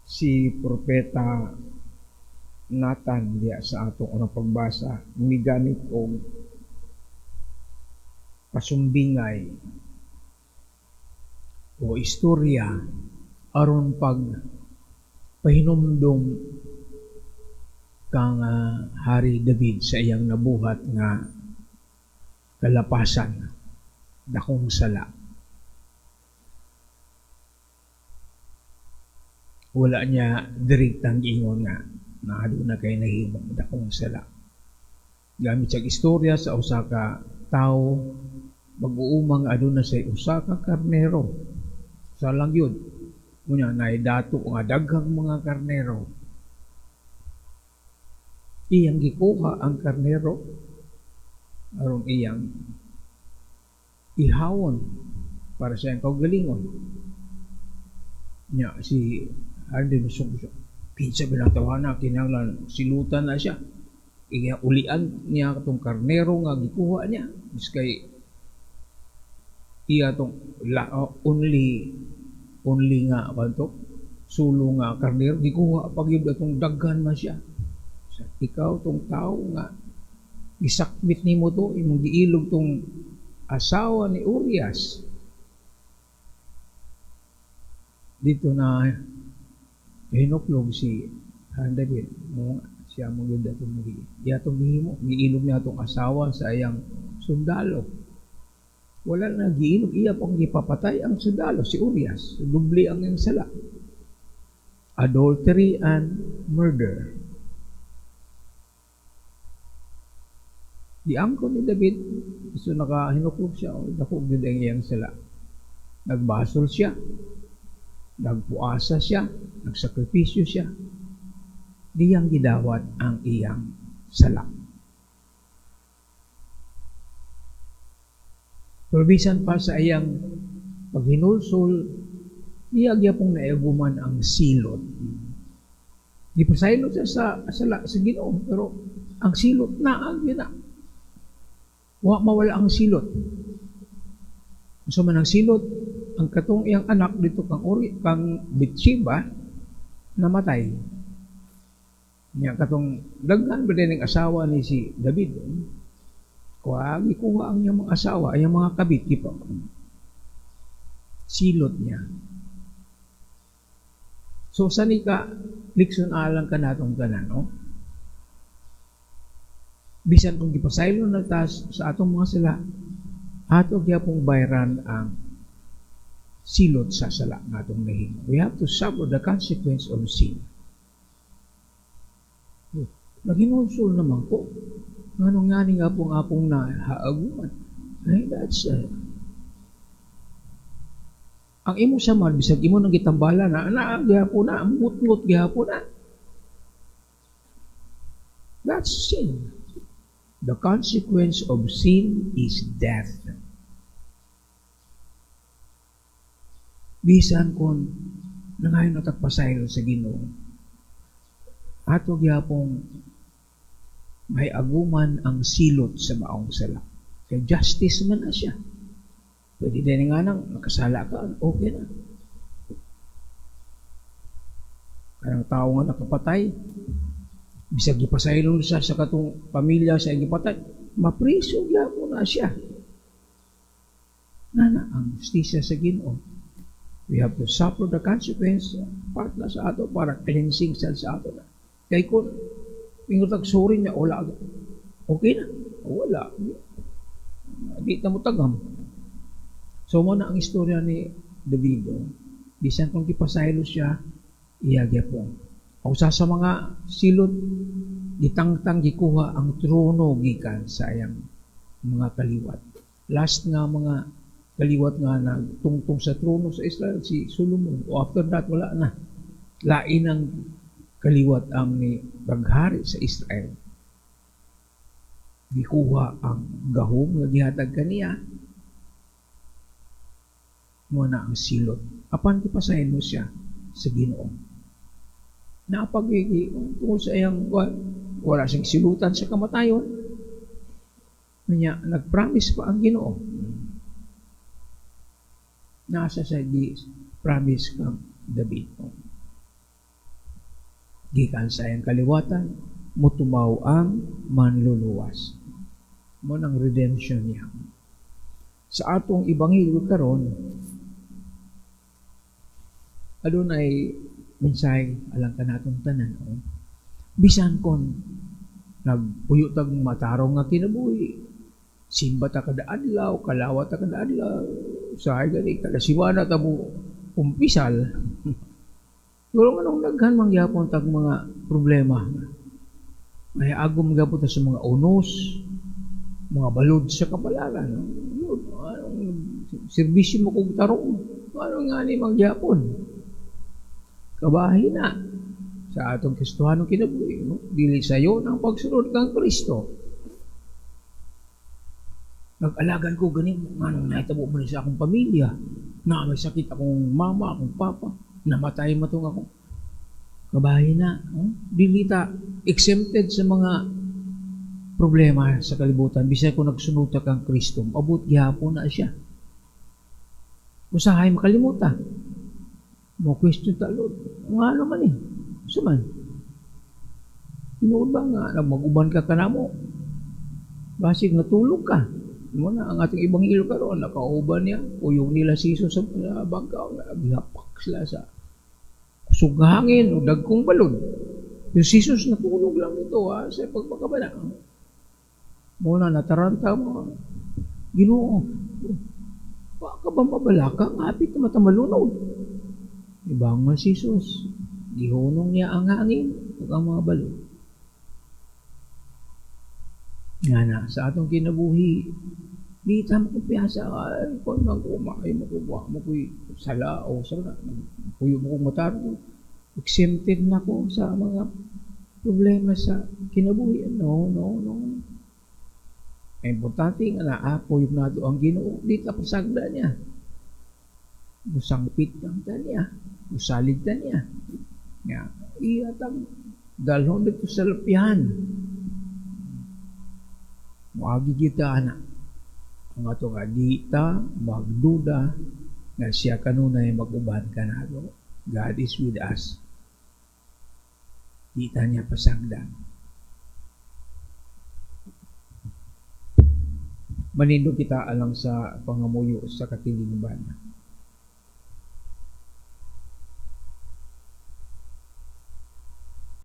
si Propeta Nathan diya sa atong unang pagbasa migamit og pasumbingay o istorya aron pag pahinumdom kang Hari David sa iyang nabuhat nga kalapasan dakong sala. Wala niya direktang ingon nga na aduna kay nahimong dakong sala. Gamit sa istorya sa usa ka tawo mag-uumang aduna sa usa ka karnero. Sa lang yun. Unya nay dato nga daghang mga karnero. Iyang gikuha ang karnero aron iyang ihawon para sa iyang kaugalingon. Nya si Arden Sungso, pinsa bilang tawana kinahanglan silutan na siya. Iya ulian niya katong karnero nga gikuha niya. Miskay iya tong only nga kanto sulo nga karnero gikuha pag yun atong daghan man siya. So, ikaw tong tao nga gisakbit nimo to imong giilog tong asawa ni Urias. Dito na hinuklog si David mo siya mo gyud atong atong gihimo giilog niya atong asawa sa iyang sundalo. Wala na giilog iya pang gipapatay ang sundalo si Urias. Dubli ang iyang sala. Adultery and murder. Di angkon ni David so nakahinuklog siya dako gyud ang iyang sala. Nagbasol siya. Nagpuasa siya, nagsakripisyo siya, diyang gidawat ang iyang sala. Probisan pa sa iyang paghinulsol, iya gyapong naiaguman ang silot. Gipasaylot siya sa sala sa Ginoo, pero ang silot na ang na. Wa mawala ang silot. So man ang silot, ang katong iyang anak dito kang Bitsheba namatay. Niya katong daghan ba din ang asawa ni si David. Kuha ang iyang mga asawa, ang mga kabit ipa. Silot niya. So sani ka likson alang ka natong tanan, no? Bisan kung gipasaylo na tas sa atong mga sala, ato gyapong bayran ang silot sa sala nga atong nahimo. We have to suffer the consequence of sin. Naghinulsol naman ko. Nganong nga nga pong akong nahaaguman. That's ang imo sa man, bisag imo nang gitambala na gihapon na, mut-mut gihapon na. That's sin. The consequence of sin is death. Bisan kung nangayon at agpasaylo sa Ginoo, ato gyapong may aguman ang silot sa maong sala. Kaya justice man na siya. Pwede din nga nang nakasala ka, okay na. Kanang tao nga nakapatay, bisag gipasaylo siya sa katong pamilya sa gipatay, mapriso gyapon na siya. Nana ang justisya sa Ginoo. We have to suffer the consequence part na sa ato para cleansing sa ato na. Kaya kung ingutag sorry niya, wala. Okay na. Wala. Di na mo tagam. So muna ang istorya ni David. Bisan kung kipasaylo siya, iyagya po. O sa mga silot, gitangtang gikuha ang trono gikan sa ayang mga kaliwat. Last nga mga kaliwat nga nagtungtong sa trono sa Israel, si Solomon. O after that, wala na. Lain ang kaliwat ang ni paghari sa Israel. Gikuha ang gahom nga gihatag kaniya. Muna ang silot. Apan kipasahin mo siya sa Ginoo. Tungkol sa iyang wala siyang silutan sa kamatayon. Kanya, nag-promise pa ang Ginoo. Nasa sa promise kang David. Gikan sa iyang kaliwatan, mutumaw ang manluluwas. Mo ang redemption niya. Sa atong ebanghelyo karon, adunay mensahe alang kanatong tanan. Bisan kon nagpuyo tag matarong nga kinabuhi, simba ta kada adlaw, kalawat ta kada adlaw, sahay gani kada siwana ta mo umpisal. Pero anong daghan mangyapon tag mga problema. Ay agom gapon ta sa mga unos, mga balod sa kapalaran. Serbisyo mo kong tarong. Ano nga ni mangyapon? Kabahin na sa atong Kristohanong kinabuhi. No? Dili sayo ng pagsunod kang Kristo. Nag-alagan ko ganin, anong naitabo mo sa akong pamilya. Na may sakit akong mama, akong papa. Namatay matong ako. Kabahin na. No? Dili ta exempted sa mga problema sa kalibutan. Bisaya ko nagsunod kang Kristo. Abot gihapon na siya. Usahay makalimutan. Mo question ta, Lord. Nga naman eh. Suman. Tinuod ba nga, mag-uban ka kanamo. Basig natulog ka. Mo na, ang ating ebanghelyo karon nakauban niya. Uyong nila si Jesus sa bangkaw. Gihapak sila sa sughangin o dagkong balon. Yung si Jesus natulog lang ito sa pagpakabana. Mo na, nataranta mo. Ginoo. Baka ba mabalaka? Ngapit na matamalunod. Ibang si Jesus. Gihunong niya ang hangin ug ang mga balon. Nga na, sa atong kinabuhi, di tamo kumpiyansa. Kung mag-umay, makubuha mo ko'y sala o sala, puyo mo kong matarong. Exempted na ko sa mga problema sa kinabuhi. No. Importante nga naapoy na ito ang Ginoo. Di ka pasagda niya. Musangpit lang ta niya. Musalig ta niya. Nga, iyatang dalhon dito sa lapihan. Muagi kita na. Ang ato nga dita, magduda, nga siya kanunay mag-uban ka na. God is with us. Dita niya pasagdan. Manindo kita alang sa pangamuyo sa katilingban.